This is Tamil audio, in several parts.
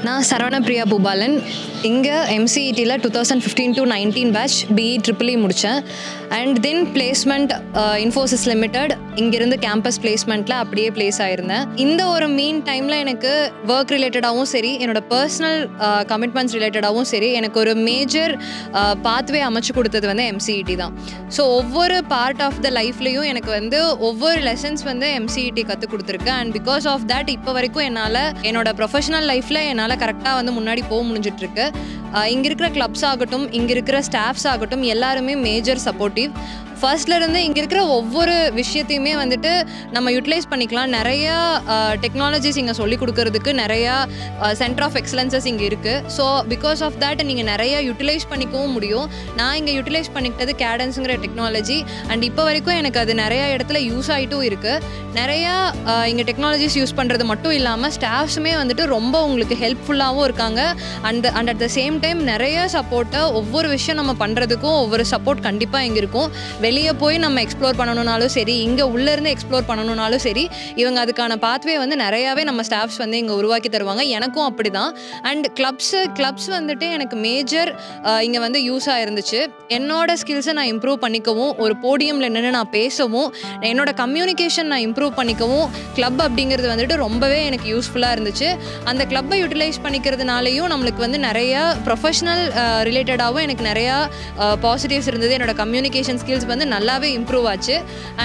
நான் சரவண பிரியா பூபாலன். இங்கே MCETல 2015-19 பேட்ச் BE EEE முடித்தேன். And then placement Infosys limited இங்கேருந்து கேம்பஸ் பிளேஸ்மெண்ட்டில் அப்படியே பிளேஸ் ஆயிருந்தேன். இந்த ஒரு மீன் டைமில் எனக்கு ஒர்க் ரிலேட்டடாகவும் சரி, என்னோடய பர்சனல் கமிட்மெண்ட்ஸ் ரிலேட்டடாகவும் சரி, எனக்கு ஒரு மேஜர் பாத்வே அமைச்சு கொடுத்தது வந்து MCET தான். ஸோ ஒவ்வொரு பார்ட் ஆஃப் த லைஃப்லேயும் எனக்கு வந்து ஒவ்வொரு லெசன்ஸ் வந்து MCET கற்றுக் கொடுத்துருக்கு. அண்ட் பிகாஸ் ஆஃப் தேட் இப்போ வரைக்கும் என்னால் என்னோடய ப்ரொஃபஷனல் லைஃப்பில் என்னால் கரெக்டாக வந்து முன்னாடி போக முடிஞ்சிட்ருக்கு. இங்கே இருக்கிற கிளப்ஸ் ஆகட்டும், இங்கே இருக்கிற ஸ்டாஃப்ஸ் ஆகட்டும், எல்லாருமே மேஜர் சப்போர்ட்டிவ். ஃபர்ஸ்ட்லேருந்து இங்கே இருக்கிற ஒவ்வொரு விஷயத்தையுமே வந்துட்டு நம்ம யூட்டிலைஸ் பண்ணிக்கலாம். நிறையா டெக்னாலஜிஸ் இங்கே சொல்லிக் கொடுக்கறதுக்கு நிறையா சென்டர் ஆஃப் எக்ஸலன்சஸ் இங்கே இருக்குது. ஸோ பிகாஸ் ஆஃப் தேட் நீங்கள் நிறையா யூட்டிலைஸ் பண்ணிக்கவும் முடியும். நான் இங்கே யூட்டிலைஸ் பண்ணிக்கிட்டது கேடன்ஸுங்கிற டெக்னாலஜி. அண்ட் இப்போ வரைக்கும் எனக்கு அது நிறையா இடத்துல யூஸ் ஆகிட்டும் இருக்குது. நிறையா இங்கே டெக்னாலஜிஸ் யூஸ் பண்ணுறது மட்டும் இல்லாமல் ஸ்டாஃப்ஸுமே வந்துட்டு ரொம்ப உங்களுக்கு ஹெல்ப்ஃபுல்லாகவும் இருக்காங்க. And at the same time நிறைய சப்போர்ட்டை ஒவ்வொரு விஷயம் நம்ம பண்ணுறதுக்கும் ஒவ்வொரு சப்போர்ட் கண்டிப்பாக இங்கே இருக்கும். வெளியே போய் நம்ம எக்ஸ்ப்ளோர் பண்ணணுன்னாலும் சரி, இங்கே உள்ளேருந்து எக்ஸ்ப்ளோர் பண்ணணுன்னாலும் சரி, இவங்க அதுக்கான பாத்வே வந்து நிறையாவே நம்ம ஸ்டாஃப்ஸ் வந்து இங்கே உருவாக்கி தருவாங்க. எனக்கும் அப்படி தான். அண்ட் கிளப்ஸ் வந்துட்டு எனக்கு மேஜர் இங்கே வந்து யூஸாக இருந்துச்சு. என்னோட ஸ்கில்ஸை நான் இம்ப்ரூவ் பண்ணிக்கவும், ஒரு போடியமில் நின்று நான் பேசவும், என்னோட கம்யூனிகேஷன் நான் இம்ப்ரூவ் பண்ணிக்கவும் கிளப் அப்படிங்கிறது வந்துட்டு ரொம்பவே எனக்கு யூஸ்ஃபுல்லாக இருந்துச்சு. அந்த கிளப்பை யூட்டிலைஸ் பண்ணிக்கிறதுனாலையும் நம்மளுக்கு வந்து நிறையா ப்ரொஃபஷ்னல் ரிலேட்டடாகவும் எனக்கு நிறையா பாசிட்டிவ்ஸ் இருந்தது. என்னோட கம்யூனிகேஷன் ஸ்கில்ஸ் வந்து நல்லாவே இம்ப்ரூவ் ஆச்சு.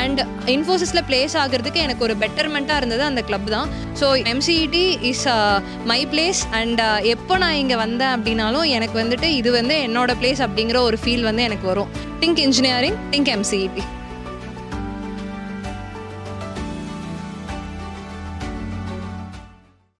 அண்ட் இன்ஃபோசிஸில் பிளேஸ் ஆகிறதுக்கு எனக்கு ஒரு பெட்டர்மெண்ட்டாக இருந்தது அந்த கிளப் தான். So MCET is my place. And எப்போ நான் இங்கே வந்தேன் அப்படின்னாலும் எனக்கு வந்துட்டு இது வந்து என்னோட பிளேஸ் அப்படிங்கிற ஒரு ஃபீல் வந்து எனக்கு வரும். Think engineering, think MCET.